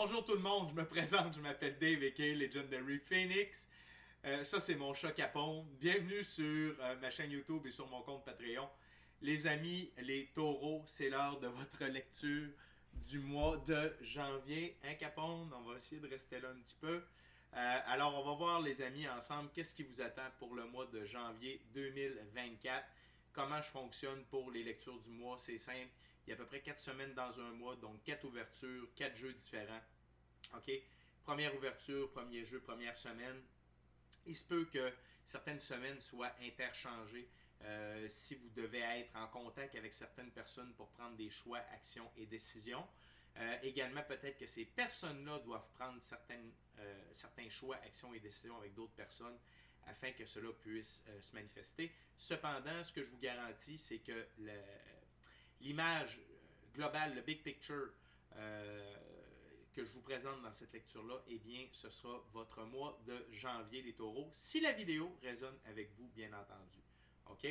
Bonjour tout le monde, je me présente, je m'appelle Dave aka Legendary Phoenix. Ça c'est mon chat Capon. Bienvenue sur ma chaîne YouTube et sur mon compte Patreon. Les amis, les taureaux, c'est l'heure de votre lecture du mois de janvier. Hein Capon, on va essayer de rester là un petit peu. Alors on va voir les amis ensemble qu'est-ce qui vous attend pour le mois de janvier 2024. Comment je fonctionne pour les lectures du mois, c'est simple. Il y a à peu près 4 semaines dans un mois, donc 4 ouvertures, 4 jeux différents. OK? Première ouverture, premier jeu, première semaine. Il se peut que certaines semaines soient interchangées si vous devez être en contact avec certaines personnes pour prendre des choix, actions et décisions. Également, peut-être que ces personnes-là doivent prendre certains choix, actions et décisions avec d'autres personnes afin que cela puisse se manifester. Cependant, ce que je vous garantis, c'est que l'image globale, le big picture que je vous présente dans cette lecture-là, eh bien, ce sera votre mois de janvier, les taureaux, si la vidéo résonne avec vous, bien entendu. OK?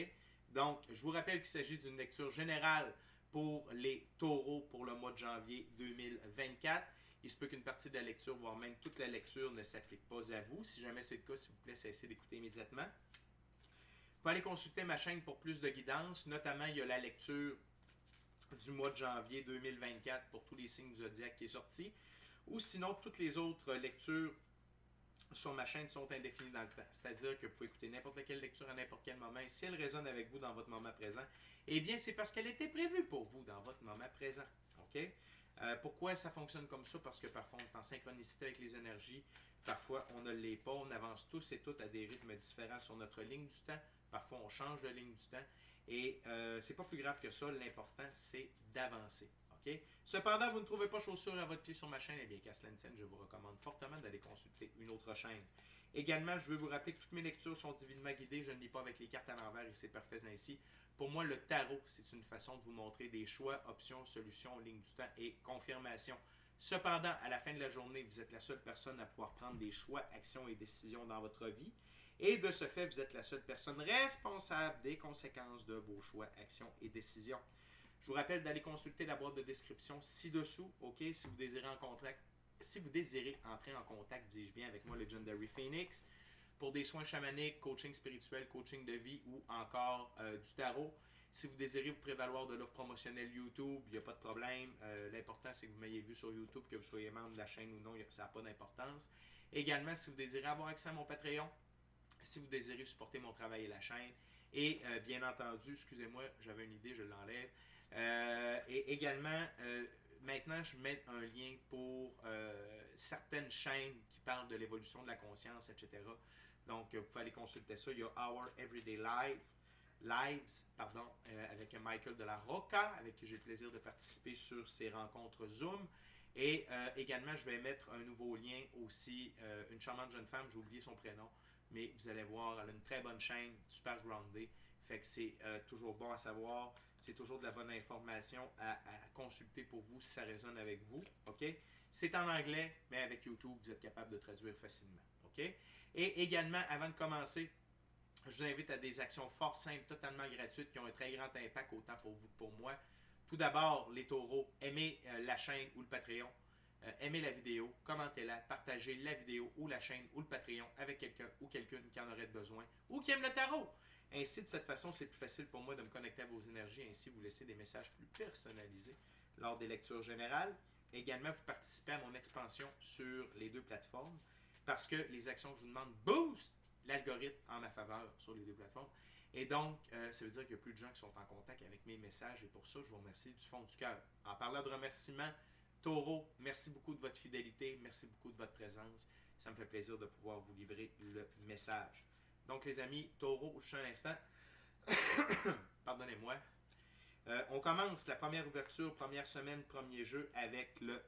Donc, je vous rappelle qu'il s'agit d'une lecture générale pour les taureaux pour le mois de janvier 2024. Il se peut qu'une partie de la lecture, voire même toute la lecture, ne s'applique pas à vous. Si jamais c'est le cas, s'il vous plaît, cessez d'écouter immédiatement. Vous pouvez aller consulter ma chaîne pour plus de guidance. Notamment, il y a la lecture du mois de janvier 2024 pour tous les signes du zodiaque qui est sorti. Ou sinon, toutes les autres lectures sur ma chaîne sont indéfinies dans le temps. C'est-à-dire que vous pouvez écouter n'importe laquelle lecture à n'importe quel moment. Et si elle résonne avec vous dans votre moment présent, eh bien, c'est parce qu'elle était prévue pour vous dans votre moment présent. OK? Pourquoi ça fonctionne comme ça? Parce que parfois, on est en synchronicité avec les énergies. Parfois, on ne l'est pas. On avance tous et toutes à des rythmes différents sur notre ligne du temps. Parfois, on change de ligne du temps. Et c'est pas plus grave que ça. L'important, c'est d'avancer. Okay? Cependant, vous ne trouvez pas chaussures à votre pied sur ma chaîne, eh bien, qu'à cela ne tienne, je vous recommande fortement d'aller consulter une autre chaîne. Également, je veux vous rappeler que toutes mes lectures sont divinement guidées. Je ne lis pas avec les cartes à l'envers et c'est parfait ainsi. Pour moi, le tarot, c'est une façon de vous montrer des choix, options, solutions, lignes du temps et confirmations. Cependant, à la fin de la journée, vous êtes la seule personne à pouvoir prendre des choix, actions et décisions dans votre vie. Et de ce fait, vous êtes la seule personne responsable des conséquences de vos choix, actions et décisions. Je vous rappelle d'aller consulter la boîte de description ci-dessous, OK, si vous désirez entrer en contact, dis-je bien, avec moi, Legendary Phoenix, pour des soins chamaniques, coaching spirituel, coaching de vie ou encore du tarot. Si vous désirez vous prévaloir de l'offre promotionnelle YouTube, il n'y a pas de problème. L'important, c'est que vous m'ayez vu sur YouTube, que vous soyez membre de la chaîne ou non, ça n'a pas d'importance. Également, si vous désirez avoir accès à mon Patreon, si vous désirez supporter mon travail et la chaîne, et bien entendu, excusez-moi, j'avais une idée, je l'enlève. Et également, maintenant, je mets un lien pour certaines chaînes qui parlent de l'évolution de la conscience, etc. Donc, vous pouvez aller consulter ça. Il y a Our Everyday Lives, avec Michael de la Rocca, avec qui j'ai le plaisir de participer sur ces rencontres Zoom. Et également, je vais mettre un nouveau lien aussi, une charmante jeune femme, j'ai oublié son prénom, mais vous allez voir, elle a une très bonne chaîne, super groundée. Fait que c'est toujours bon à savoir. C'est toujours de la bonne information à consulter pour vous si ça résonne avec vous. OK? C'est en anglais, mais avec YouTube, vous êtes capable de traduire facilement. OK? Et également, avant de commencer, je vous invite à des actions fort simples, totalement gratuites, qui ont un très grand impact autant pour vous que pour moi. Tout d'abord, les taureaux, aimez la chaîne ou le Patreon. Aimez la vidéo, commentez-la, partagez la vidéo ou la chaîne ou le Patreon avec quelqu'un ou quelqu'une qui en aurait besoin ou qui aime le tarot. Ainsi, de cette façon, c'est plus facile pour moi de me connecter à vos énergies. Ainsi, vous laissez des messages plus personnalisés lors des lectures générales. Également, vous participez à mon expansion sur les deux plateformes parce que les actions que je vous demande boostent l'algorithme en ma faveur sur les deux plateformes. Et donc, ça veut dire qu'il y a plus de gens qui sont en contact avec mes messages et pour ça, je vous remercie du fond du cœur. En parlant de remerciements, Taureau, merci beaucoup de votre fidélité, merci beaucoup de votre présence. Ça me fait plaisir de pouvoir vous livrer le message. Donc, les amis, Taureau, juste un instant. Pardonnez-moi. On commence la première ouverture, première semaine, premier jeu avec le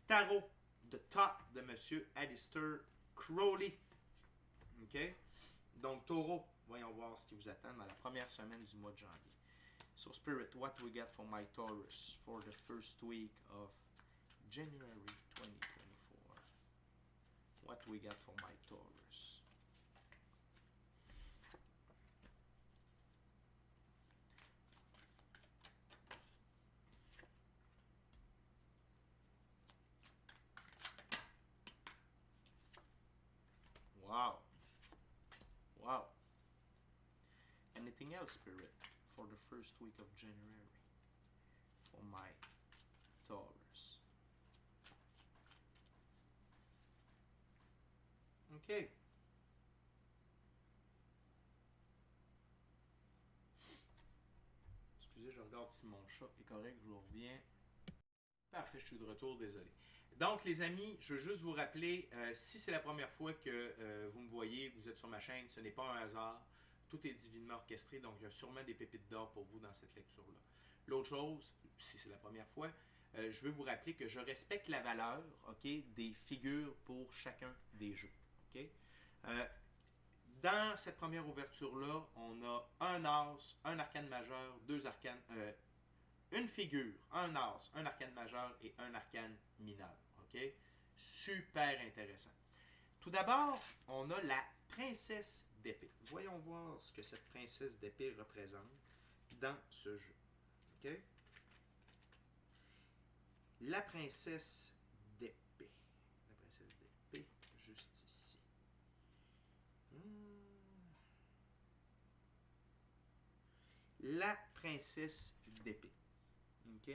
Tarot de Top de M. Alistair Crowley. OK? Donc, Taureau, voyons voir ce qui vous attend dans la première semaine du mois de janvier. So, Spirit, what we got for my Taurus for the first week of January 2024? What we got for my Taurus? male spirit for the first week of January for my Taurus. OK. Excusez, je regarde si mon chat est correct, je vous reviens. Parfait, je suis de retour, désolé. Donc, les amis, je veux juste vous rappeler, si c'est la première fois que vous me voyez, vous êtes sur ma chaîne, ce n'est pas un hasard. Tout est divinement orchestré, donc il y a sûrement des pépites d'or pour vous dans cette lecture-là. L'autre chose, si c'est la première fois, je veux vous rappeler que je respecte la valeur, OK, des figures pour chacun des jeux. OK? Dans cette première ouverture-là, on a un as, un arcane majeur, deux arcanes, une figure, un as, un arcane majeur et un arcane mineur. OK? Super intéressant. Tout d'abord, on a la princesse d'épée. Voyons voir ce que cette princesse d'épée représente dans ce jeu. OK? La princesse d'épée. La princesse d'épée, juste ici. La princesse d'épée. OK?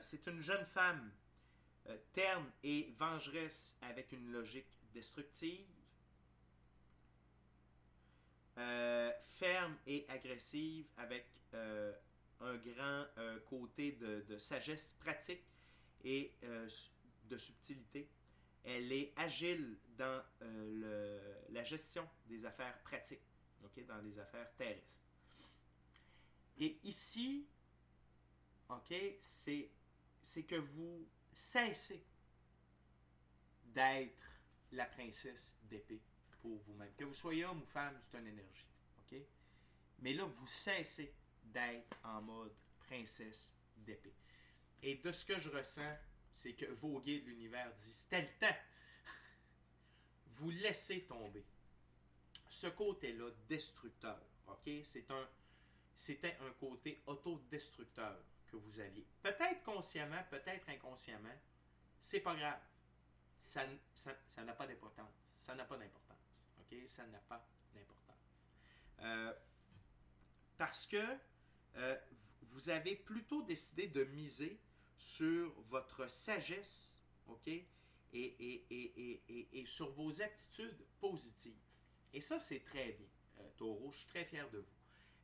C'est une jeune femme terne et vengeresse avec une logique destructive, ferme et agressive avec un grand côté de sagesse pratique et de subtilité. Elle est agile dans la gestion des affaires pratiques, okay, dans les affaires terrestres. Et ici, OK, c'est que vous cessez d'être la princesse d'épée pour vous-même. Que vous soyez homme ou femme, c'est une énergie. OK? Mais là, vous cessez d'être en mode princesse d'épée. Et de ce que je ressens, c'est que vos guides de l'univers disent, c'était le temps. Vous laissez tomber ce côté-là destructeur. OK? C'était un côté autodestructeur que vous aviez. Peut-être consciemment, peut-être inconsciemment, c'est pas grave. Ça n'a pas d'importance. Ça n'a pas d'importance. OK? Ça n'a pas d'importance. Parce que vous avez plutôt décidé de miser sur votre sagesse, OK? Et sur vos aptitudes positives. Et ça, c'est très bien, Taureau. Je suis très fier de vous.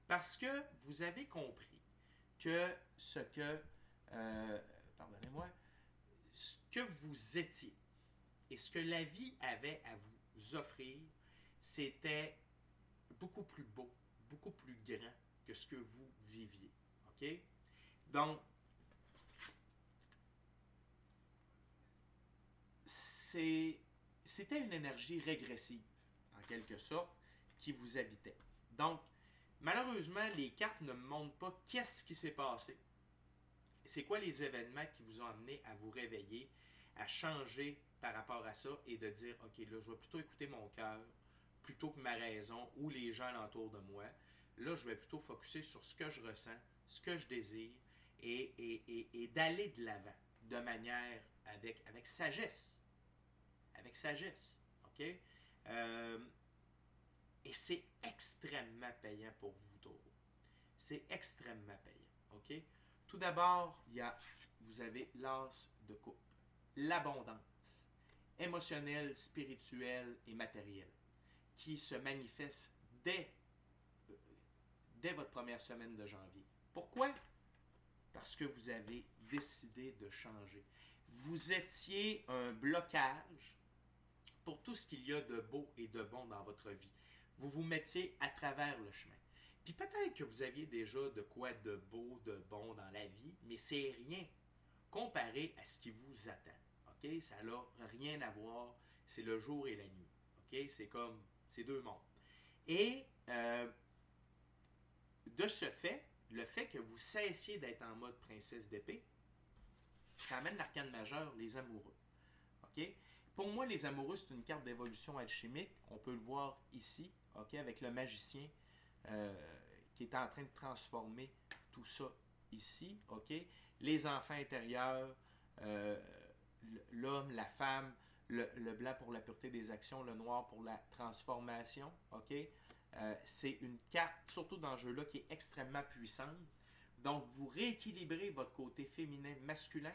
Parce que vous avez compris que ce que, pardonnez-moi, ce que vous étiez et ce que la vie avait à vous offrir, c'était beaucoup plus beau, beaucoup plus grand que ce que vous viviez. OK? Donc, c'était une énergie régressive, en quelque sorte, qui vous habitait. Donc, malheureusement, les cartes ne me montrent pas qu'est-ce qui s'est passé. C'est quoi les événements qui vous ont amené à vous réveiller, à changer par rapport à ça et de dire, OK, là, je vais plutôt écouter mon cœur plutôt que ma raison ou les gens alentour de moi. Là, je vais plutôt focuser sur ce que je ressens, ce que je désire et d'aller de l'avant de manière avec sagesse. Avec sagesse. OK? Et c'est extrêmement payant pour vous, Taureau. C'est extrêmement payant. OK? Tout d'abord, vous avez l'as de coupe. L'abondance émotionnelle, spirituelle et matérielle qui se manifeste dès votre première semaine de janvier. Pourquoi? Parce que vous avez décidé de changer. Vous étiez un blocage pour tout ce qu'il y a de beau et de bon dans votre vie. Vous vous mettiez à travers le chemin. Puis peut-être que vous aviez déjà de quoi de beau, de bon dans la vie, mais c'est rien comparé à ce qui vous attend. OK? Ça n'a rien à voir. C'est le jour et la nuit. OK? C'est comme, c'est deux mondes. Et de ce fait, le fait que vous cessiez d'être en mode princesse d'épée, ça amène l'arcane majeur, les amoureux. OK? Pour moi, les amoureux, c'est une carte d'évolution alchimique. On peut le voir ici, OK, avec le magicien qui est en train de transformer tout ça ici. OK? Les enfants intérieurs, l'homme, la femme, le blanc pour la pureté des actions, le noir pour la transformation. OK? C'est une carte, surtout dans ce jeu-là, qui est extrêmement puissante. Donc, vous rééquilibrez votre côté féminin masculin,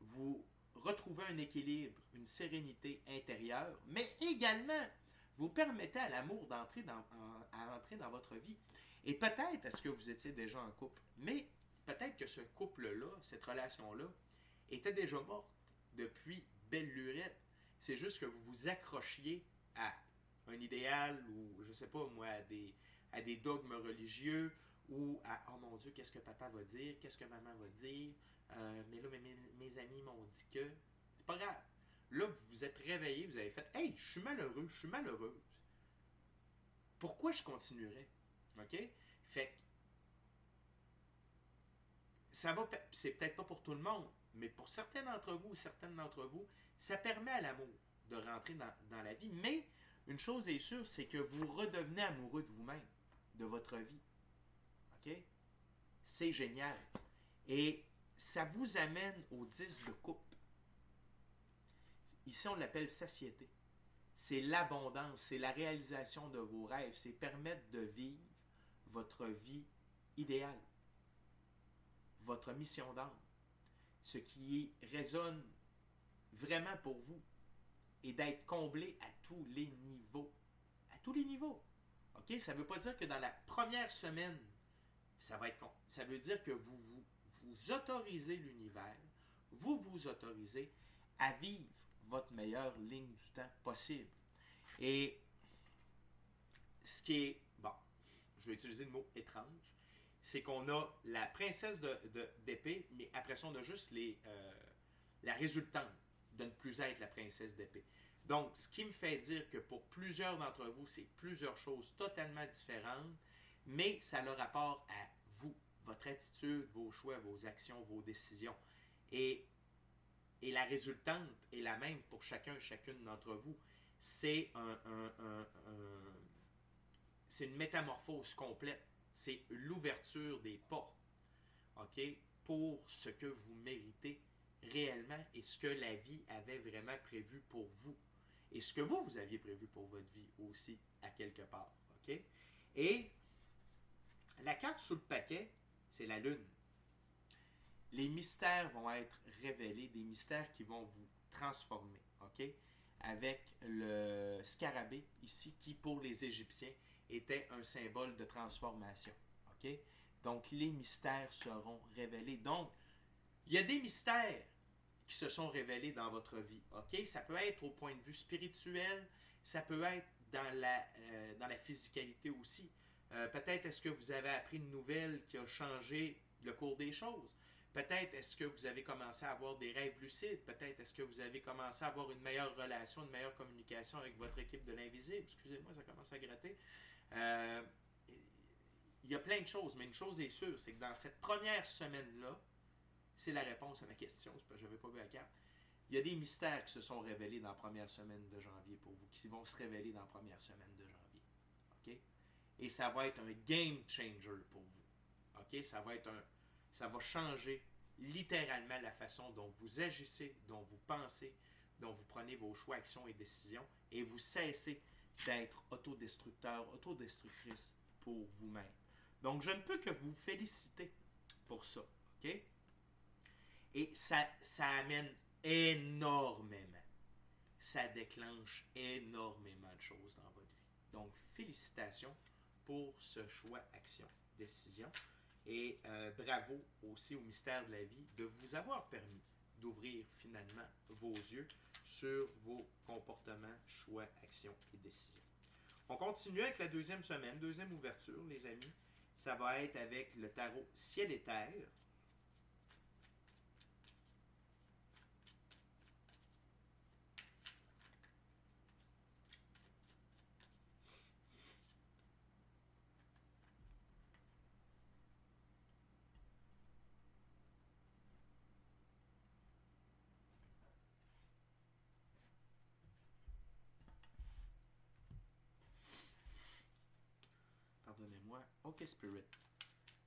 vous retrouvez un équilibre, une sérénité intérieure, mais également, vous permettez à l'amour à entrer dans votre vie. Et peut-être est-ce que vous étiez déjà en couple, mais peut-être que ce couple-là, cette relation-là, était déjà morte depuis belle lurette. C'est juste que vous vous accrochiez à un idéal ou, je sais pas moi, à des dogmes religieux ou à « Oh mon Dieu, qu'est-ce que papa va dire? Qu'est-ce que maman va dire? Mais là, mes amis m'ont dit que... » C'est pas grave. Là, vous vous êtes réveillé, vous avez fait « Hey, je suis malheureux, je suis malheureuse. Pourquoi je continuerais? » OK? Fait que ça va, c'est peut-être pas pour tout le monde, mais pour certains d'entre vous, certaines d'entre vous, ça permet à l'amour de rentrer dans la vie. Mais une chose est sûre, c'est que vous redevenez amoureux de vous-même, de votre vie. OK? C'est génial. Et ça vous amène au 10 de coupe. Ici, on l'appelle satiété. C'est l'abondance, c'est la réalisation de vos rêves, c'est permettre de vivre votre vie idéale, votre mission d'âme, ce qui résonne vraiment pour vous et d'être comblé à tous les niveaux. À tous les niveaux. OK? Ça ne veut pas dire que dans la première semaine, ça va être con. Ça veut dire que vous autorisez l'univers, vous autorisez à vivre votre meilleure ligne du temps possible. Et ce qui est, bon, je vais utiliser le mot étrange, c'est qu'on a la princesse d'épée, mais après ça, on a juste la résultante de ne plus être la princesse d'épée. Donc, ce qui me fait dire que pour plusieurs d'entre vous, c'est plusieurs choses totalement différentes, mais ça a le rapport à vous, votre attitude, vos choix, vos actions, vos décisions. Et la résultante est la même pour chacune d'entre vous. C'est c'est une métamorphose complète. C'est l'ouverture des portes, OK, pour ce que vous méritez réellement et ce que la vie avait vraiment prévu pour vous. Et ce que vous aviez prévu pour votre vie aussi, à quelque part. OK? Et la carte sous le paquet, c'est la lune. Les mystères vont être révélés, des mystères qui vont vous transformer. OK? Avec le scarabée ici, qui pour les Égyptiens était un symbole de transformation. OK? Donc, les mystères seront révélés. Donc, il y a des mystères qui se sont révélés dans votre vie. OK? Ça peut être au point de vue spirituel, ça peut être dans la physicalité aussi. Peut-être est-ce que vous avez appris une nouvelle qui a changé le cours des choses. Peut-être est-ce que vous avez commencé à avoir des rêves lucides. Peut-être est-ce que vous avez commencé à avoir une meilleure relation, une meilleure communication avec votre équipe de l'invisible. Excusez-moi, ça commence à gratter. Il y a plein de choses, mais une chose est sûre, c'est que dans cette première semaine-là, c'est la réponse à ma question, c'est parce que je n'avais pas vu la carte. Il y a des mystères qui se sont révélés dans la première semaine de janvier pour vous, qui vont se révéler dans la première semaine de janvier. OK? Et ça va être un game changer pour vous. OK? Ça va changer littéralement la façon dont vous agissez, dont vous pensez, dont vous prenez vos choix, actions et décisions, et vous cessez d'être autodestructeur, autodestructrice pour vous-même. Donc, je ne peux que vous féliciter pour ça. OK? Et ça amène énormément. Ça déclenche énormément de choses dans votre vie. Donc, félicitations pour ce choix, action, décision. Et bravo aussi au mystère de la vie de vous avoir permis d'ouvrir finalement vos yeux sur vos comportements, choix, actions et décisions. On continue avec la deuxième semaine, deuxième ouverture, les amis. Ça va être avec le tarot Ciel et Terre. Pardonnez-moi. OK, Spirit.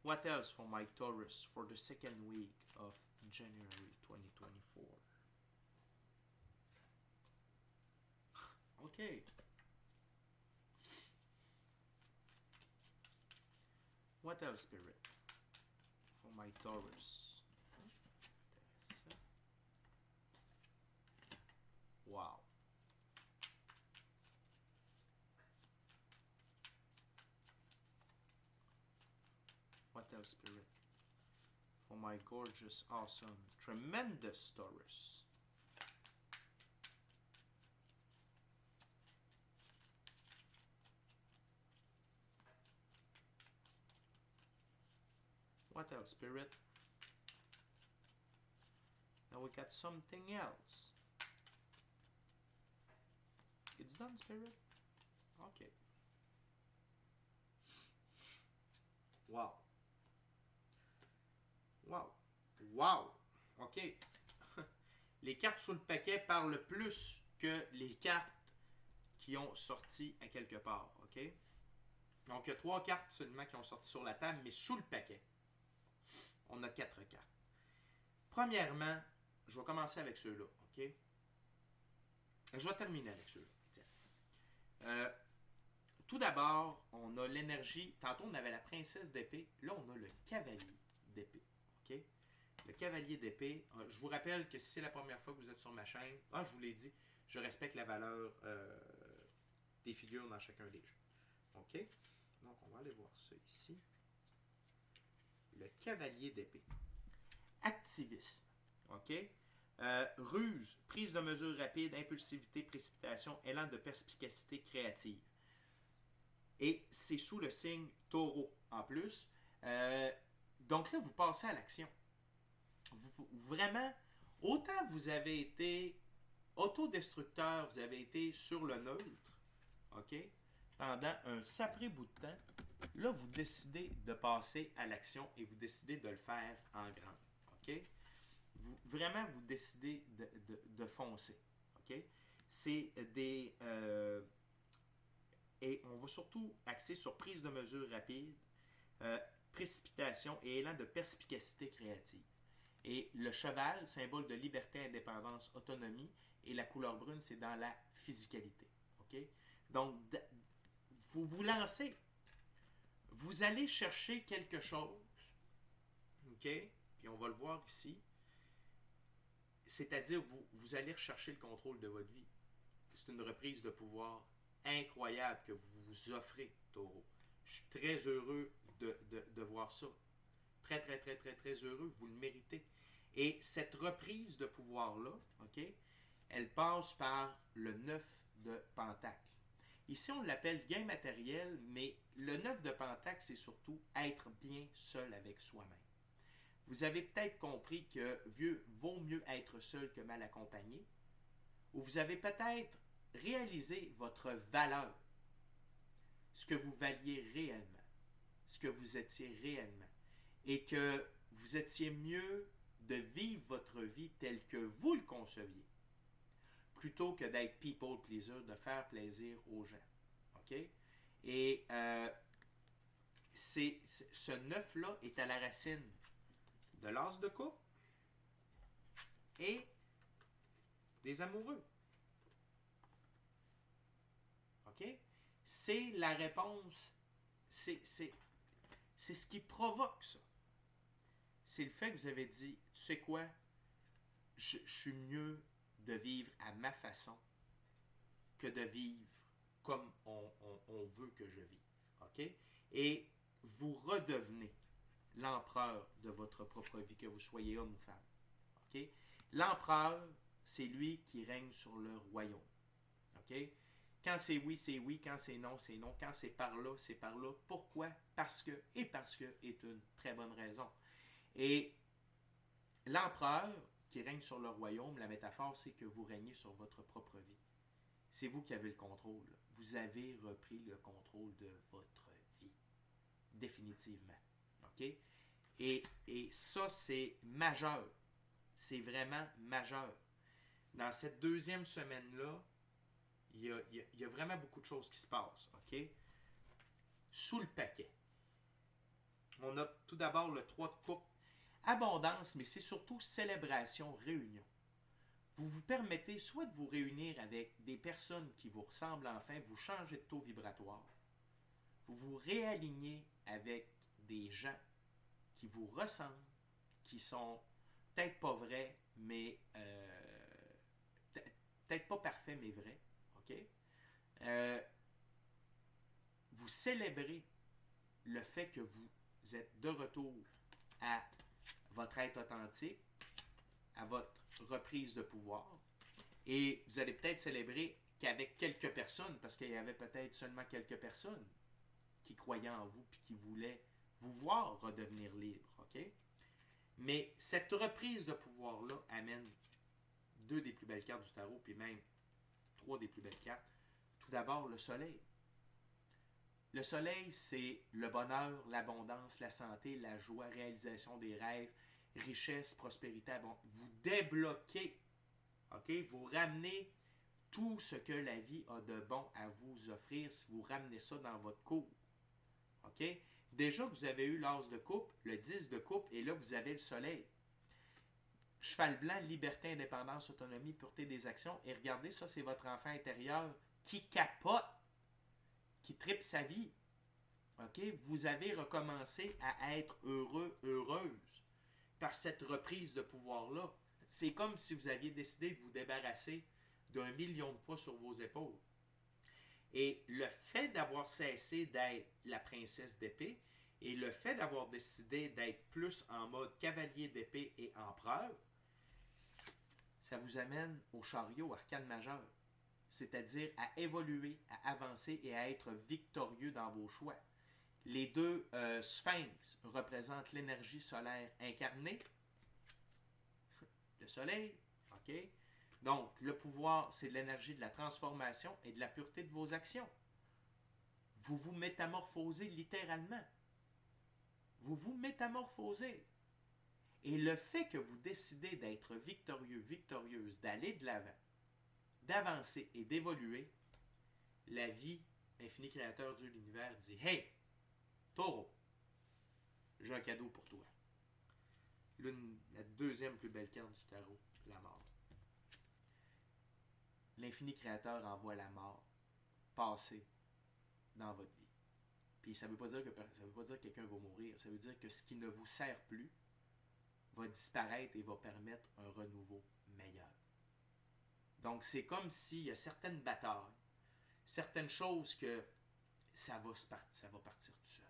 What else for my Taurus for the second week of January 2024? OK. What else, Spirit? For my Taurus. Wow. What else, Spirit? For my gorgeous, awesome, tremendous Taurus. What else, Spirit? Now we got something else. It's done, Spirit? Okay. Wow. Wow. Wow. OK. Les cartes sur le paquet parlent plus que les cartes qui ont sorti à quelque part. OK? Donc, il y a 3 cartes seulement qui ont sorti sur la table, mais sous le paquet, on a 4 cartes. Premièrement, je vais commencer avec ceux-là. OK? Je vais terminer avec ceux-là. Tout d'abord, on a l'énergie. Tantôt, on avait la princesse d'épée. Là, on a le cavalier d'épée. OK? Le cavalier d'épée. Je vous rappelle que si c'est la première fois que vous êtes sur ma chaîne, je vous l'ai dit, je respecte la valeur des figures dans chacun des jeux. OK? Donc, on va aller voir ça ici. Le cavalier d'épée. Activisme. OK? Ruse, prise de mesures rapides, impulsivité, précipitation, élan de perspicacité créative. Et c'est sous le signe taureau en plus. Donc là, vous passez à l'action. Vraiment, autant vous avez été autodestructeur, vous avez été sur le neutre, OK, pendant un sacré bout de temps, là, vous décidez de passer à l'action et vous décidez de le faire en grand. OK? Vraiment, vous décidez de foncer. OK? C'est des... et on va surtout axer sur prise de mesures rapide, précipitation et élan de perspicacité créative. Et le cheval, symbole de liberté, indépendance, autonomie, et la couleur brune, c'est dans la physicalité. OK? Donc, vous vous lancez. Vous allez chercher quelque chose. OK? Puis on va le voir ici. C'est-à-dire, vous allez rechercher le contrôle de votre vie. C'est une reprise de pouvoir incroyable que vous vous offrez, Taureau. Je suis très heureux de voir ça. Très, très, très, très, très heureux. Vous le méritez. Et cette reprise de pouvoir-là, OK, elle passe par le 9 de Pentacle. Ici, on l'appelle gain matériel, mais le 9 de Pentacle, c'est surtout être bien seul avec soi-même. Vous avez peut-être compris que vaut mieux être seul que mal accompagné, ou vous avez peut-être réalisé votre valeur, ce que vous valiez réellement, ce que vous étiez réellement, et que vous étiez mieux de vivre votre vie telle que vous le conceviez, plutôt que d'être people pleaser, de faire plaisir aux gens. OK? Et ce 9-là est à la racine de l'as de coupe et des amoureux. OK? C'est la réponse, c'est ce qui provoque ça. C'est le fait que vous avez dit, tu sais quoi, je suis mieux de vivre à ma façon que de vivre comme on veut que je vive. OK? Et vous redevenez l'empereur de votre propre vie, que vous soyez homme ou femme. OK? L'empereur, c'est lui qui règne sur le royaume. OK? Quand c'est oui, c'est oui. Quand c'est non, c'est non. Quand c'est par là, c'est par là. Pourquoi? Parce que est une très bonne raison. Et l'empereur qui règne sur le royaume, la métaphore, c'est que vous régnez sur votre propre vie. C'est vous qui avez le contrôle. Vous avez repris le contrôle de votre vie. Définitivement. OK? Et ça, c'est majeur. C'est vraiment majeur. Dans cette deuxième semaine-là, il y a vraiment beaucoup de choses qui se passent. OK? Sous le paquet, on a tout d'abord le 3 de coupe. Abondance, mais c'est surtout célébration, réunion. Vous vous permettez soit de vous réunir avec des personnes qui vous ressemblent enfin, vous changez de taux vibratoire, vous vous réalignez avec des gens qui vous ressemblent, qui sont peut-être pas vrais, mais peut-être pas parfaits, mais vrais. OK? Vous célébrez le fait que vous êtes de retour à votre être authentique, à votre reprise de pouvoir. Et vous allez peut-être célébrer qu'avec quelques personnes, parce qu'il y avait peut-être seulement quelques personnes qui croyaient en vous et qui voulaient vous voir redevenir libre. OK? Mais cette reprise de pouvoir-là amène 2 des plus belles cartes du tarot, puis même 3 des plus belles cartes. Tout d'abord, le soleil. Le soleil, c'est le bonheur, l'abondance, la santé, la joie, réalisation des rêves, richesse, prospérité, abondance. Vous débloquez, OK? Vous ramenez tout ce que la vie a de bon à vous offrir si vous ramenez ça dans votre cours. OK? Déjà, vous avez eu l'as de coupe, le 10 de coupe, et là, vous avez le soleil. Cheval blanc, liberté, indépendance, autonomie, pureté des actions. Et regardez, ça, c'est votre enfant intérieur qui capote, qui tripe sa vie. OK? Vous avez recommencé à être heureux, heureuse par cette reprise de pouvoir-là. C'est comme si vous aviez décidé de vous débarrasser d'1 million de poids sur vos épaules. Et le fait d'avoir cessé d'être la princesse d'épée et le fait d'avoir décidé d'être plus en mode cavalier d'épée et empereur, ça vous amène au chariot arcane majeur, c'est-à-dire à évoluer, à avancer et à être victorieux dans vos choix. Les 2 sphinx représentent l'énergie solaire incarnée, le soleil, OK? Donc, le pouvoir, c'est l'énergie de la transformation et de la pureté de vos actions. Vous vous métamorphosez littéralement. Vous vous métamorphosez. Et le fait que vous décidez d'être victorieux, victorieuse, d'aller de l'avant, d'avancer et d'évoluer, la vie, l'infini créateur Dieu de l'univers dit « Hey, taureau, j'ai un cadeau pour toi. » La 2e plus belle carte du tarot, la mort. L'infini créateur envoie la mort passer dans votre vie. Puis ça ne veut pas dire que quelqu'un va mourir. Ça veut dire que ce qui ne vous sert plus va disparaître et va permettre un renouveau meilleur. Donc c'est comme s'il y a certaines batailles, certaines choses que ça va partir tout seul.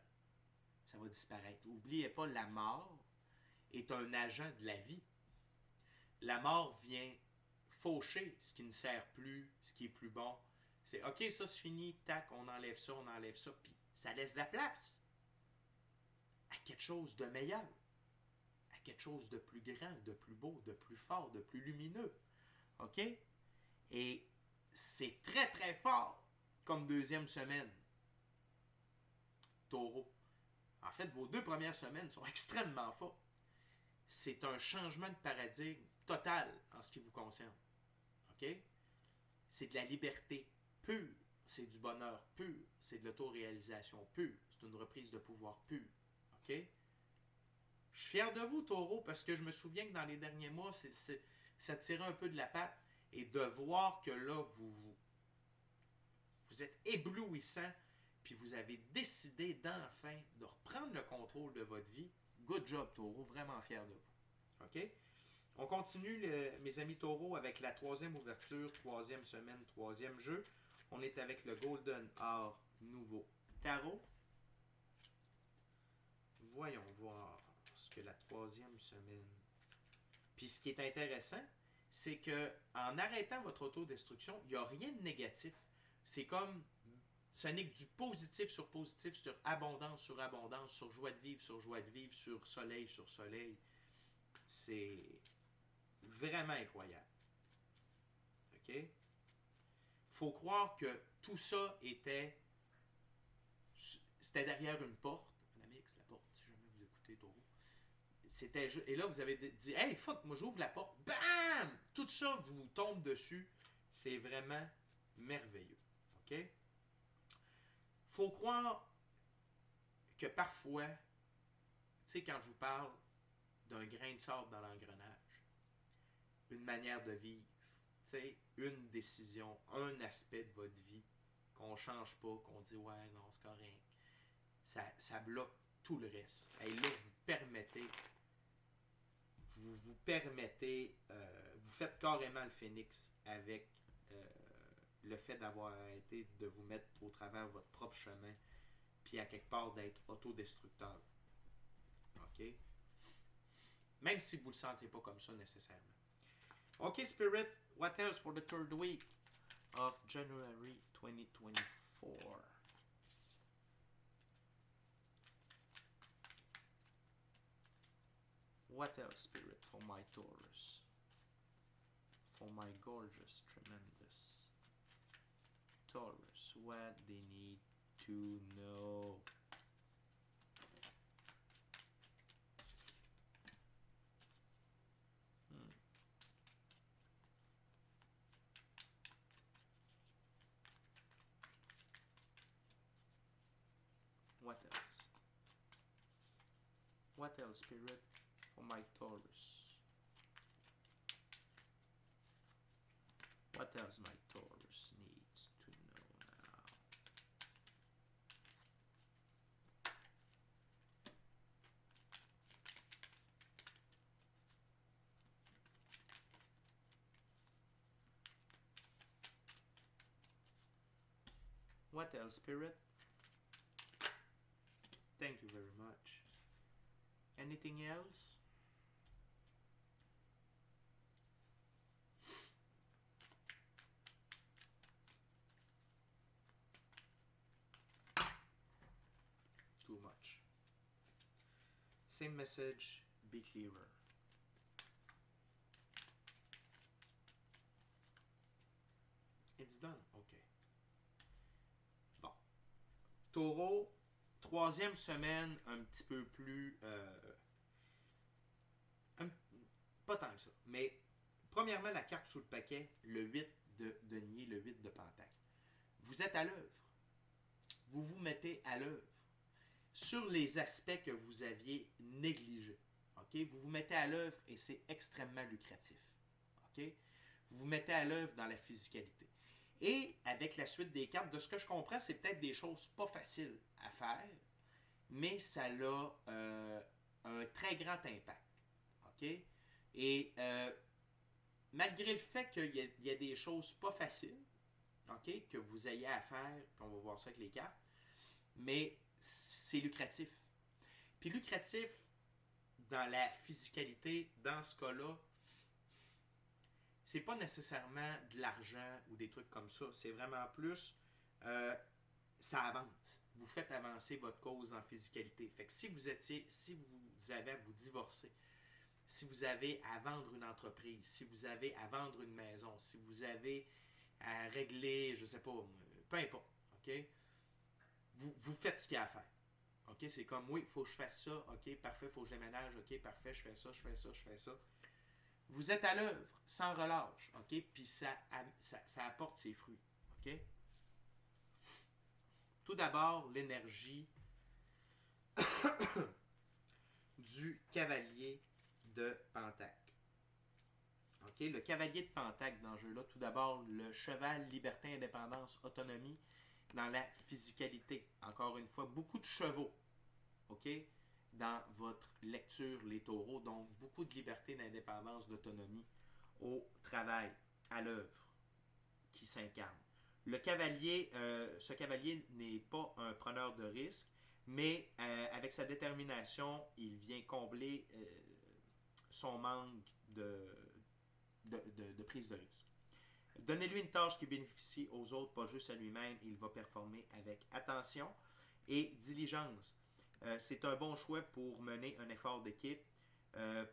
Ça va disparaître. N'oubliez pas, la mort est un agent de la vie. La mort vient faucher ce qui ne sert plus, ce qui est plus bon. C'est OK, ça c'est fini, tac, on enlève ça, puis ça laisse de la place à quelque chose de meilleur, à quelque chose de plus grand, de plus beau, de plus fort, de plus lumineux. OK? Et c'est très très fort comme 2e semaine. Taureau. En fait, vos 2 premières semaines sont extrêmement fortes. C'est un changement de paradigme total en ce qui vous concerne. OK? C'est de la liberté pure. C'est du bonheur pur. C'est de l'autoréalisation pure. C'est une reprise de pouvoir pur. OK? Je suis fier de vous, Taureau, parce que je me souviens que dans les derniers mois, ça tirait un peu de la patte. Et de voir que là, vous êtes éblouissant, puis vous avez décidé d'enfin de reprendre le contrôle de votre vie. Good job, Taureau. Vraiment fier de vous. OK? On continue, mes amis taureaux, avec la 3e ouverture, 3e semaine, 3e jeu. On est avec le Golden Hour Nouveau Tarot. Voyons voir ce que la 3e semaine. Puis ce qui est intéressant, c'est que en arrêtant votre autodestruction, il n'y a rien de négatif. C'est comme, ce n'est que du positif, sur abondance, sur joie de vivre, sur soleil, sur soleil. C'est vraiment incroyable. OK? Faut croire que tout ça c'était derrière une porte. Amix, la porte, si jamais vous écoutez Taureau. Et là, vous avez dit, hey, fuck, moi j'ouvre la porte. Bam! Tout ça vous tombe dessus. C'est vraiment merveilleux. OK? Faut croire que parfois, tu sais, quand je vous parle d'un grain de sable dans l'engrenage, une manière de vivre, une décision, un aspect de votre vie qu'on ne change pas, qu'on dit ouais, non, c'est correct. Ça bloque tout le reste. Et là, vous faites carrément le phénix avec le fait d'avoir arrêté de vous mettre au travers de votre propre chemin, puis à quelque part d'être autodestructeur. OK? Même si vous ne le sentiez pas comme ça nécessairement. OK, Spirit, what else for the third week of January 2024? What else, Spirit, for my Taurus? For my gorgeous, tremendous Taurus, what they need to know. What else? What else, Spirit, for my Taurus? What else my Taurus needs to know now? What else, Spirit? Thank you very much. Anything else? Too much. Same message, be clearer. It's done. OK. Bon. Taureau, troisième semaine, un petit peu plus... pas tant que ça. Mais, premièrement, la carte sous le paquet, le 8 de denier, le 8 de pentacle. Vous êtes à l'œuvre. Vous vous mettez à l'œuvre sur les aspects que vous aviez négligés. Okay? Vous vous mettez à l'œuvre et c'est extrêmement lucratif. Okay? Vous vous mettez à l'œuvre dans la physicalité. Et avec la suite des cartes, de ce que je comprends, c'est peut-être des choses pas faciles à faire, mais ça a un très grand impact. Okay? Et malgré le fait qu'il y a des choses pas faciles, okay, que vous ayez à faire, puis on va voir ça avec les cartes, mais c'est lucratif. Puis lucratif, dans la physicalité, dans ce cas-là, c'est pas nécessairement de l'argent ou des trucs comme ça. C'est vraiment plus, ça avance. Vous faites avancer votre cause en physicalité. Fait que si vous avez à vous divorcer, si vous avez à vendre une entreprise, si vous avez à vendre une maison, si vous avez à régler, je sais pas, peu importe, OK? Vous faites ce qu'il y a à faire. OK? C'est comme, oui, il faut que je fasse ça, OK, parfait, il faut que je déménage, OK, parfait, je fais ça, je fais ça, je fais ça. Vous êtes à l'œuvre, sans relâche, OK? Puis ça apporte ses fruits, OK? Tout d'abord, l'énergie du cavalier de Pentacle. OK? Le cavalier de Pentacle dans ce jeu-là, tout d'abord, le cheval, liberté, indépendance, autonomie dans la physicalité. Encore une fois, beaucoup de chevaux, OK? Dans votre lecture, les taureaux, donc beaucoup de liberté, d'indépendance, d'autonomie au travail, à l'œuvre, qui s'incarne. Le cavalier, ce cavalier n'est pas un preneur de risque, mais avec sa détermination, il vient combler son manque de prise de risque. Donnez-lui une tâche qui bénéficie aux autres, pas juste à lui-même. Il va performer avec attention et diligence. C'est un bon choix pour mener un effort d'équipe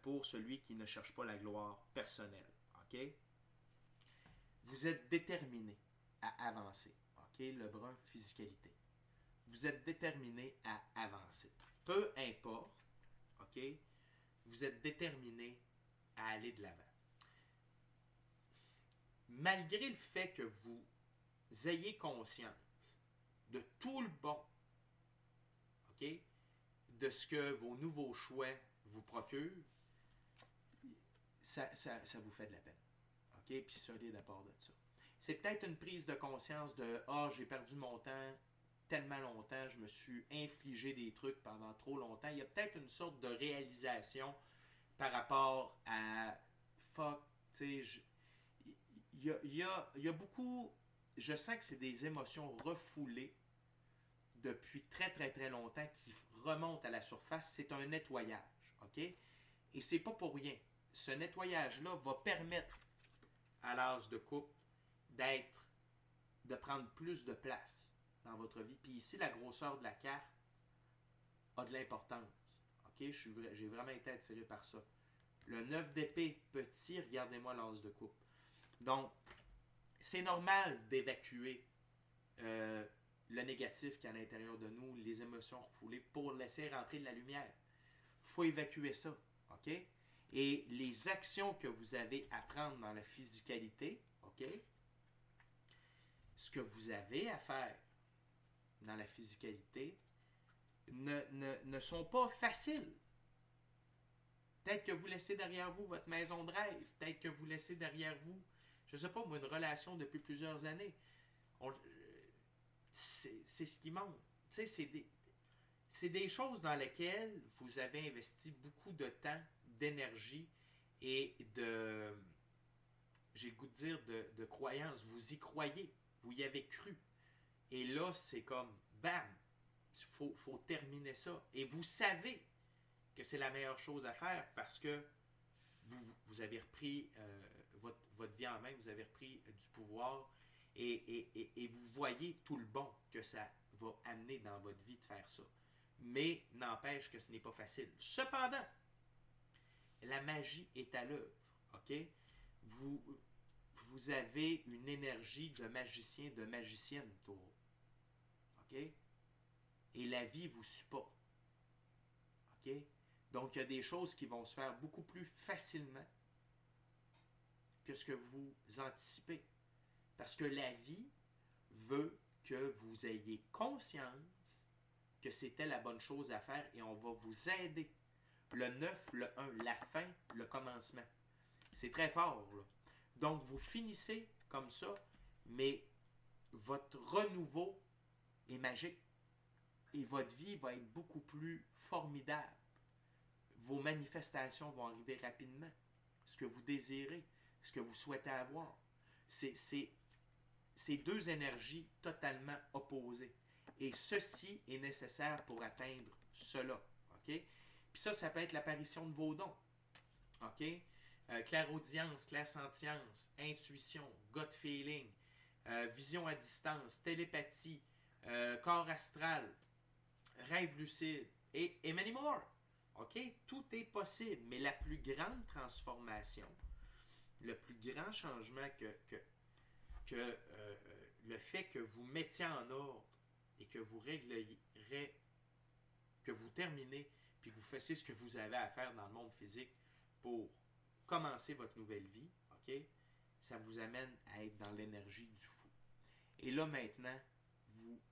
pour celui qui ne cherche pas la gloire personnelle. Okay? Vous êtes déterminé à avancer. Okay? Le brun, physicalité. Vous êtes déterminé à avancer. Peu importe, okay? Vous êtes déterminé à aller de l'avant. Malgré le fait que vous ayez conscience de tout le bon, okay, de ce que vos nouveaux choix vous procurent, ça vous fait de la peine. Okay? Puis solide à part de ça. C'est peut-être une prise de conscience de « Ah, j'ai perdu mon temps tellement longtemps, je me suis infligé des trucs pendant trop longtemps. Il y a peut-être une sorte de réalisation par rapport à fuck, tu sais, il y a beaucoup, je sens que c'est des émotions refoulées depuis très très très longtemps qui remontent à la surface. C'est un nettoyage, ok? Et c'est pas pour rien. Ce nettoyage-là va permettre à l'as de coupe de prendre plus de place dans votre vie. Puis ici, la grosseur de la carte a de l'importance. Ok? J'ai vraiment été attiré par ça. Le 9 d'épée petit, regardez-moi l'as de coupe. Donc, c'est normal d'évacuer le négatif qui est à l'intérieur de nous, les émotions refoulées, pour laisser rentrer de la lumière. Il faut évacuer ça. OK? Et les actions que vous avez à prendre dans la physicalité, OK? Ce que vous avez à faire dans la physicalité ne sont pas faciles. Peut-être que vous laissez derrière vous votre maison de rêve. Peut-être que vous laissez derrière vous, je ne sais pas, moi, une relation depuis plusieurs années. C'est ce qui manque. Tu sais, c'est des choses dans lesquelles vous avez investi beaucoup de temps, d'énergie et j'ai le goût de dire, de croyance. Vous y croyez. Vous y avez cru. Et là, c'est comme, bam, faut terminer ça. Et vous savez que c'est la meilleure chose à faire parce que vous avez repris votre vie en main, vous avez repris du pouvoir et vous voyez tout le bon que ça va amener dans votre vie de faire ça. Mais n'empêche que ce n'est pas facile. Cependant, la magie est à l'œuvre. OK? Vous avez une énergie de magicien, de magicienne, taureau. OK? Et la vie vous supporte. OK? Donc, il y a des choses qui vont se faire beaucoup plus facilement que ce que vous anticipez. Parce que la vie veut que vous ayez conscience que c'était la bonne chose à faire et on va vous aider. Le 9, le 1, la fin, le commencement. C'est très fort, là. Donc, vous finissez comme ça, mais votre renouveau est magique et votre vie va être beaucoup plus formidable. Vos manifestations vont arriver rapidement. Ce que vous désirez, ce que vous souhaitez avoir. C'est deux énergies totalement opposées. Et ceci est nécessaire pour atteindre cela. OK? Puis ça peut être l'apparition de vos dons. OK? Clairaudience, clairsentience, intuition, gut feeling, vision à distance, télépathie, corps astral, rêve lucide et many more. OK? Tout est possible, mais la plus grande transformation, le plus grand changement que le fait que vous mettiez en ordre et que vous régliez, que vous terminez, puis que vous fassiez ce que vous avez à faire dans le monde physique pour commencer votre nouvelle vie, OK? Ça vous amène à être dans l'énergie du fou. Et là, maintenant,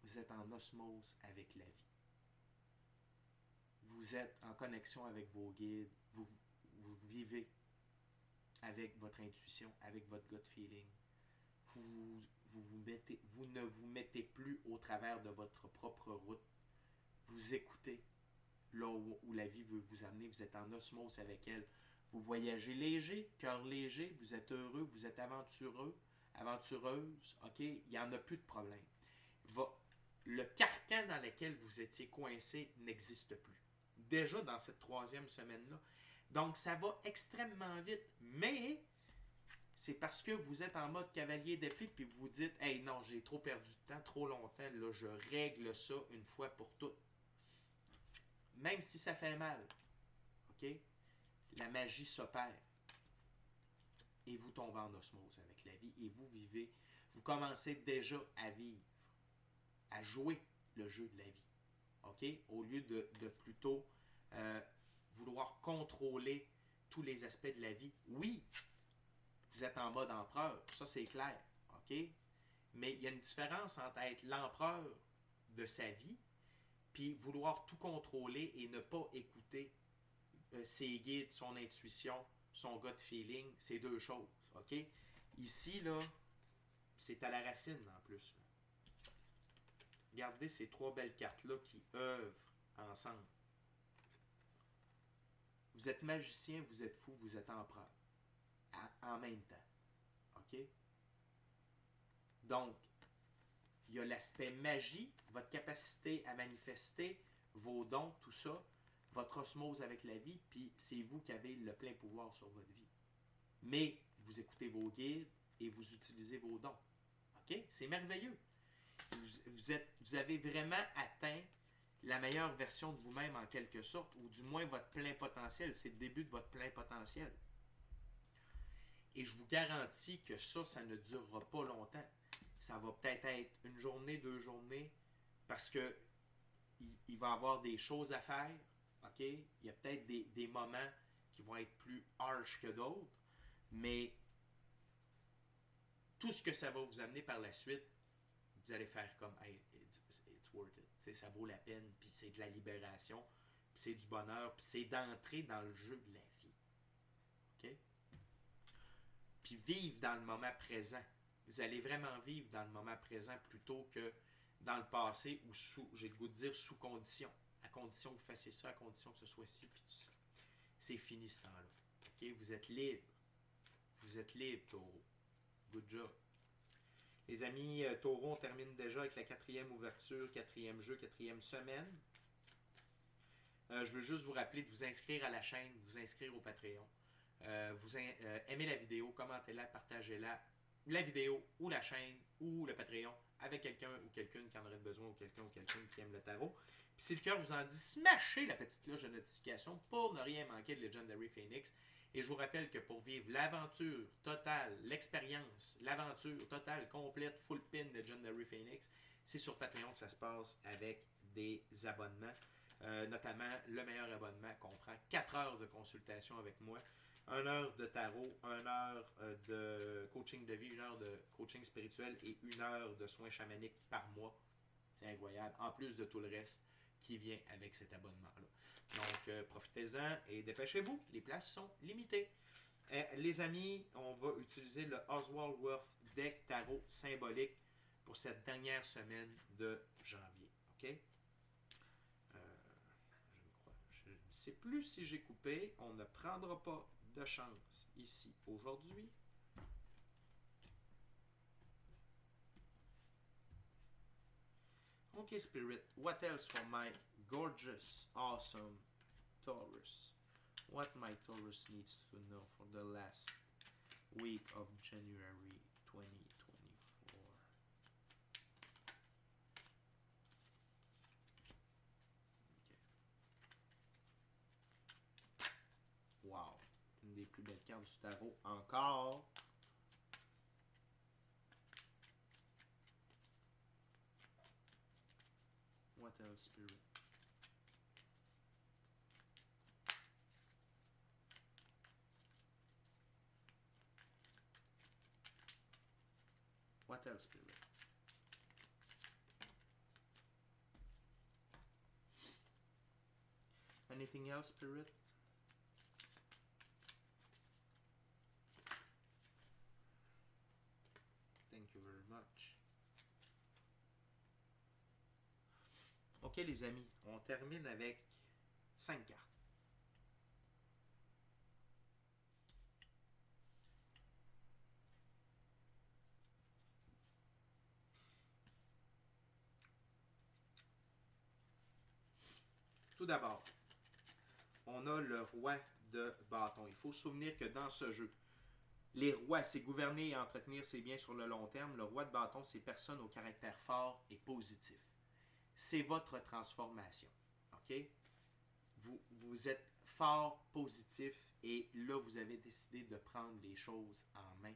vous êtes en osmose avec la vie. Vous êtes en connexion avec vos guides, vous vivez avec votre intuition, avec votre gut feeling. Vous ne vous mettez plus au travers de votre propre route. Vous écoutez là où la vie veut vous amener. Vous êtes en osmose avec elle. Vous voyagez léger, cœur léger. Vous êtes heureux, vous êtes aventureux, aventureuse. OK? Il n'y en a plus de problème. Le carcan dans lequel vous étiez coincé n'existe plus. Déjà dans cette 3e semaine-là. Donc, ça va extrêmement vite. Mais c'est parce que vous êtes en mode cavalier d'épée puis vous vous dites « Hey, non, j'ai trop perdu de temps, trop longtemps, là, je règle ça une fois pour toutes. » Même si ça fait mal, OK? La magie s'opère. Et vous tombez en osmose avec la vie et vous vivez, vous commencez déjà à vivre, à jouer le jeu de la vie. OK? Au lieu de plutôt vouloir contrôler tous les aspects de la vie. Oui, vous êtes en mode empereur, ça c'est clair, OK? Mais il y a une différence entre être l'empereur de sa vie puis vouloir tout contrôler et ne pas écouter ses guides, son intuition, son gut feeling, c'est deux choses, OK? Ici, là, c'est à la racine en plus. regardez ces trois belles cartes-là qui œuvrent ensemble. Vous êtes magicien, vous êtes fou, vous êtes empereur. En même temps. OK? Donc, il y a l'aspect magie, votre capacité à manifester, vos dons, tout ça, votre osmose avec la vie, puis c'est vous qui avez le plein pouvoir sur votre vie. Mais vous écoutez vos guides et vous utilisez vos dons. OK? C'est merveilleux. Vous avez vraiment atteint la meilleure version de vous-même en quelque sorte, ou du moins votre plein potentiel. C'est le début de votre plein potentiel. Et je vous garantis que ça ne durera pas longtemps. Ça va peut-être être une journée, 2 journées, parce que il va y avoir des choses à faire. OK? Il y a peut-être des moments qui vont être plus harsh que d'autres, mais tout ce que ça va vous amener par la suite, vous allez faire comme hey, it's worth it. T'sais, ça vaut la peine, puis c'est de la libération, puis c'est du bonheur, puis c'est d'entrer dans le jeu de la vie. OK? Puis vivre dans le moment présent. Vous allez vraiment vivre dans le moment présent plutôt que dans le passé ou j'ai le goût de dire sous condition. À condition que vous fassiez ça, à condition que ce soit ci, puis c'est fini ce temps-là. OK? Vous êtes libre. Vous êtes libre, Taureau. Good job. Les amis, Taureau, on termine déjà avec la 4e ouverture, 4e jeu, 4e semaine. Je veux juste vous rappeler de vous inscrire à la chaîne, vous inscrire au Patreon. Aimez la vidéo, commentez-la, partagez-la, la vidéo ou la chaîne ou le Patreon avec quelqu'un ou quelqu'une qui en aurait besoin ou quelqu'un qui aime le tarot. Puis si le cœur vous en dit, smashez la petite cloche de notification pour ne rien manquer de Legendary Phoenix. Et je vous rappelle que pour vivre l'aventure totale, l'expérience, l'aventure totale, complète, full pin de Legendary Phoenix, c'est sur Patreon que ça se passe avec des abonnements. Notamment, le meilleur abonnement comprend 4 heures de consultation avec moi, 1 heure de tarot, 1 heure de coaching de vie, 1 heure de coaching spirituel et 1 heure de soins chamaniques par mois. C'est incroyable. En plus de tout le reste qui vient avec cet abonnement-là. Donc, profitez-en et dépêchez-vous. Les places sont limitées. Les amis, on va utiliser le Oswald Worth Deck Tarot symbolique pour cette dernière semaine de janvier. OK? Je ne sais plus si j'ai coupé. On ne prendra pas de chance ici aujourd'hui. Okay, Spirit, what else for my gorgeous, awesome Taurus? What my Taurus needs to know for the last week of January 2024. Okay. Wow, une des plus belles cartes du tarot encore. What else, Spirit? What else, Spirit? Anything else, Spirit? Thank you very much. Ok les amis, on termine avec 5 cartes. Tout d'abord, on a le roi de bâton. Il faut se souvenir que dans ce jeu, les rois, c'est gouverner et entretenir ses biens sur le long terme. Le roi de bâton, c'est personne au caractère fort et positif. C'est votre transformation. OK? Vous êtes fort, positif, et là, vous avez décidé de prendre les choses en main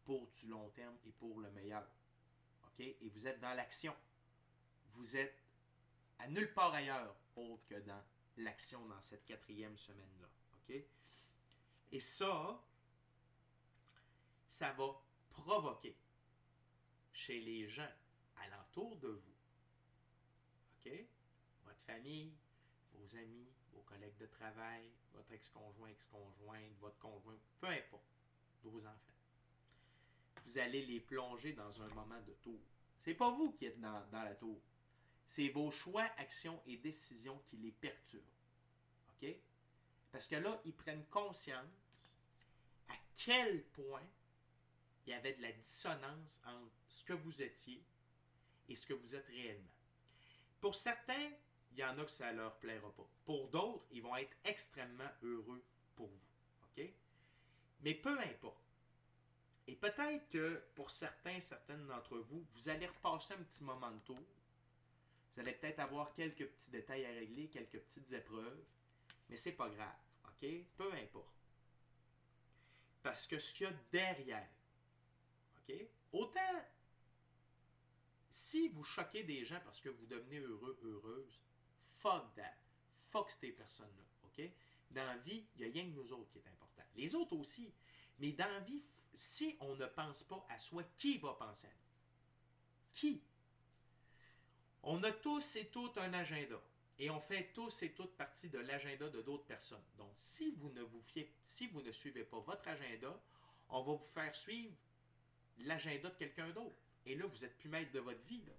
pour du long terme et pour le meilleur. OK? Et vous êtes dans l'action. Vous êtes à nulle part ailleurs autre que dans l'action dans cette 4e semaine-là. OK? Et ça va provoquer chez les gens alentour de vous, OK? Votre famille, vos amis, vos collègues de travail, votre ex-conjoint, ex-conjointe, votre conjoint, peu importe, vos enfants. Vous allez les plonger dans un moment de tour. C'est pas vous qui êtes dans la tour. c'est vos choix, actions et décisions qui les perturbent. OK? Parce que là, ils prennent conscience à quel point il y avait de la dissonance entre ce que vous étiez et ce que vous êtes réellement. Pour certains, il y en a que ça ne leur plaira pas. Pour d'autres, ils vont être extrêmement heureux pour vous. OK? Mais peu importe. Et peut-être que pour certaines d'entre vous, vous allez repasser un petit moment de tour. Vous allez peut-être avoir quelques petits détails à régler, quelques petites épreuves. Mais c'est pas grave. OK? Peu importe. Parce que ce qu'il y a derrière, OK? Autant, si vous choquez des gens parce que vous devenez heureux, heureuse, fuck that. Fuck ces personnes-là. OK? Dans la vie, il n'y a rien que nous autres qui est important. Les autres aussi. Mais dans la vie, si on ne pense pas à soi, qui va penser à nous? Qui? On a tous et toutes un agenda. Et on fait tous et toutes partie de l'agenda de d'autres personnes. Donc, si vous ne suivez pas votre agenda, on va vous faire suivre l'agenda de quelqu'un d'autre. Et là, vous n'êtes plus maître de votre vie. Là.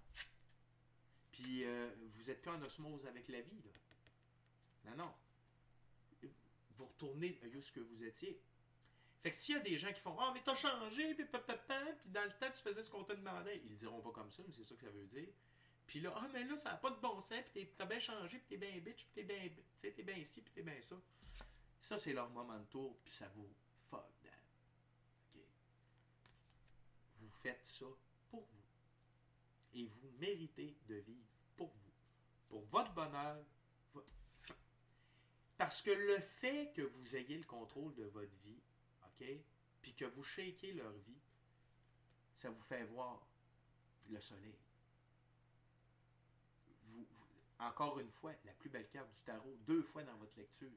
Puis, vous n'êtes plus en osmose avec la vie. Là. Non, non. Vous retournez à ce que vous étiez. Fait que s'il y a des gens qui font « Ah, mais t'as changé, puis dans le temps, tu faisais ce qu'on te demandait. » Ils ne diront pas comme ça, mais c'est ça que ça veut dire. Puis là, « Ah, mais là, ça n'a pas de bon sens, puis t'as bien changé, puis t'es bien bitch, puis t'es bien ci, puis t'es bien ça. » Ça, c'est leur moment de tour, puis ça vaut fuck that. Okay. Vous faites ça pour vous. Et vous méritez de vivre pour vous. Pour votre bonheur. Parce que le fait que vous ayez le contrôle de votre vie, OK, puis que vous shakez leur vie, ça vous fait voir le soleil. Encore une fois, la plus belle carte du tarot, 2 fois dans votre lecture.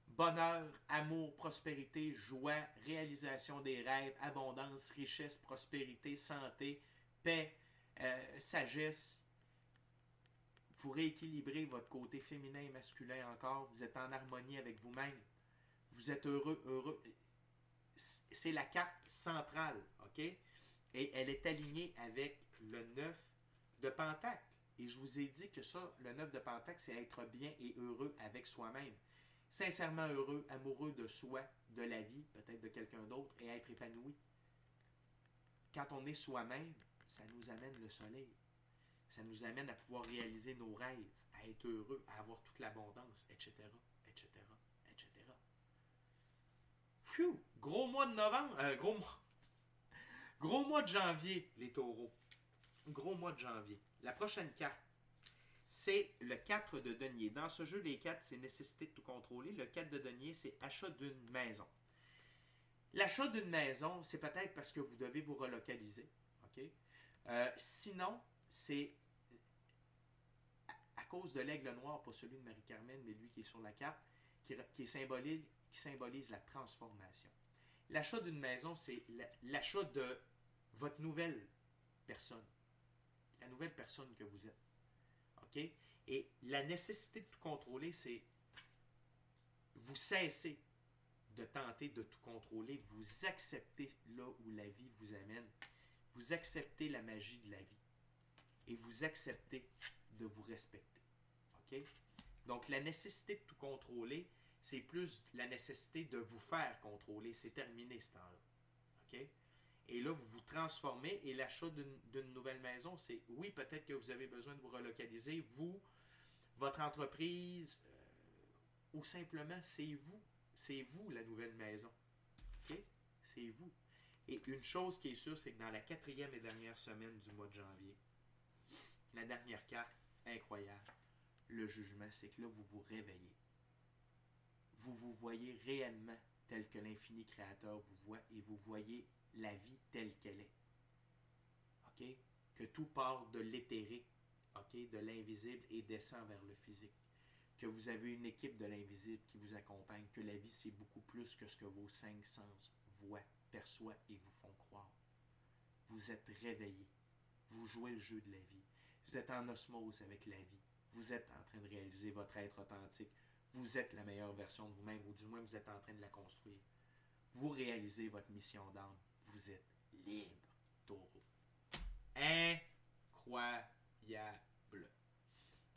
Bonheur, amour, prospérité, joie, réalisation des rêves, abondance, richesse, prospérité, santé, paix, sagesse. Vous rééquilibrez votre côté féminin et masculin encore. Vous êtes en harmonie avec vous-même. Vous êtes heureux. C'est la carte centrale, OK? Et elle est alignée avec le 9 de Pentacle. Et je vous ai dit que ça, le 9 de Pentacle, c'est être bien et heureux avec soi-même. Sincèrement heureux, amoureux de soi, de la vie, peut-être de quelqu'un d'autre, et être épanoui. Quand on est soi-même, ça nous amène le soleil. Ça nous amène à pouvoir réaliser nos rêves, à être heureux, à avoir toute l'abondance, etc., etc., etc. Phew! Gros mois de novembre, gros mois de janvier, les taureaux. Gros mois de janvier. La prochaine carte, c'est le 4 de denier. Dans ce jeu, les 4, c'est nécessité de tout contrôler. Le 4 de denier, c'est achat d'une maison. L'achat d'une maison, c'est peut-être parce que vous devez vous relocaliser. Okay? Sinon, c'est à cause de l'aigle noir, pas celui de Marie-Carmen, mais lui qui est sur la carte, qui symbolise la transformation. L'achat d'une maison, c'est l'achat de votre nouvelle personne. La nouvelle personne que vous êtes. OK? Et la nécessité de tout contrôler, c'est vous cessez de tenter de tout contrôler, vous acceptez là où la vie vous amène, vous acceptez la magie de la vie et vous acceptez de vous respecter. OK? Donc, la nécessité de tout contrôler, c'est plus la nécessité de vous faire contrôler. C'est terminé ce temps-là. OK? Et là, vous vous transformez et l'achat d'une nouvelle maison, c'est oui, peut-être que vous avez besoin de vous relocaliser, vous, votre entreprise, ou simplement c'est vous. C'est vous la nouvelle maison. OK? C'est vous. Et une chose qui est sûre, c'est que dans la 4e et dernière semaine du mois de janvier, la dernière carte, incroyable, le jugement, c'est que là, vous vous réveillez. Vous vous voyez réellement tel que l'infini créateur vous voit et vous voyez la vie telle qu'elle est. OK? Que tout part de l'éthérique, OK? De l'invisible et descend vers le physique. Que vous avez une équipe de l'invisible qui vous accompagne, que la vie, c'est beaucoup plus que ce que vos 5 sens voient, perçoivent et vous font croire. Vous êtes réveillé. Vous jouez le jeu de la vie. Vous êtes en osmose avec la vie. Vous êtes en train de réaliser votre être authentique. Vous êtes la meilleure version de vous-même, ou du moins vous êtes en train de la construire. Vous réalisez votre mission d'âme. Vous êtes libre, taureau. Incroyable.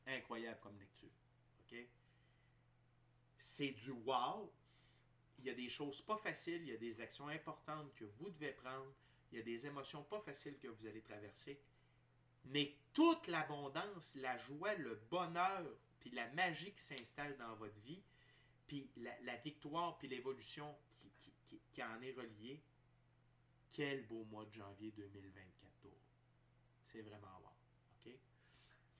incroyable comme lecture. OK? C'est du wow. Il y a des choses pas faciles, il y a des actions importantes que vous devez prendre, il y a des émotions pas faciles que vous allez traverser. Mais toute l'abondance, la joie, le bonheur, puis la magie qui s'installe dans votre vie, puis la victoire, puis l'évolution qui en est reliée, quel beau mois de janvier 2024, Taureau. C'est vraiment wow. OK?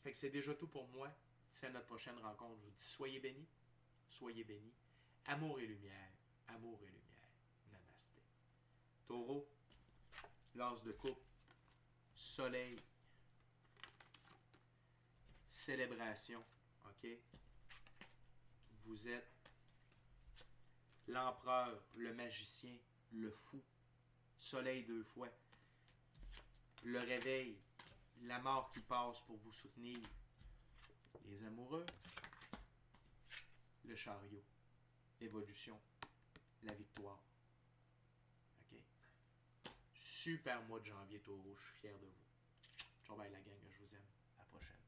Fait que c'est déjà tout pour moi. C'est notre prochaine rencontre. Je vous dis, soyez bénis. Soyez bénis. Amour et lumière. Amour et lumière. Namasté. Taureau, l'as de coupe, soleil, célébration. OK? Vous êtes l'empereur, le magicien, le fou. Soleil 2 fois. Le réveil, la mort qui passe pour vous soutenir. Les amoureux, le chariot, l'évolution, la victoire. OK? Super mois de janvier, Taureau. Je suis fier de vous. Ciao, bye la gang, je vous aime. À la prochaine.